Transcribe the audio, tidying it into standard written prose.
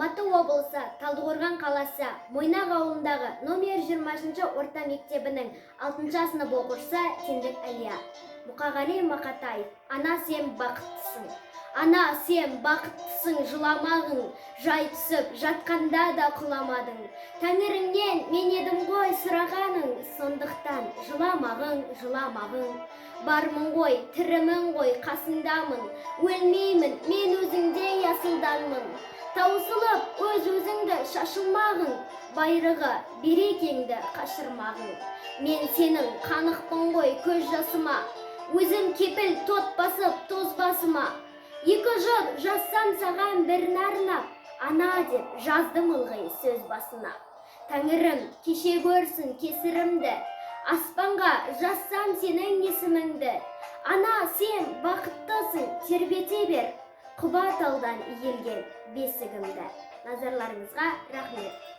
Алматы облысы, Талдықорған қаласы, Мойнақ ауылындағы номер 20 орта мектебінің 6 сынып оқушысы Теңдік Әлия. Мұқағали Мақатаев. Ана, сен бақыттысың. Ана, сен бақыттысың, жыламағың, жай түсіп, жатқанда да құламадың. Тәңіріңнен мен едім ғой сұрағаның, сондықтан жыламағың, жыламағың. Бармын ғой, тірімін ғой, қасыңдамын, өлмеймін, мен өзіңдей асылданмын. Таусылып, өз-өзіңді шашылмағың, байрығы берекеңді қашырмағың. Мен сенің қанықпын ғой көз жасыма, өзім кепіл тот басып тоз басыма. Екі жыр жазсам саған бірін арнап, ана деп жаздым ылғи сөз басына. Тәңірім кеше көрсін кесірімді, аспанға жазсам сенің есіміңді. Ана, сен бақыттысың, тербете бер, Құба таудан иілген бесігімді. Назарларыңызға рахмет.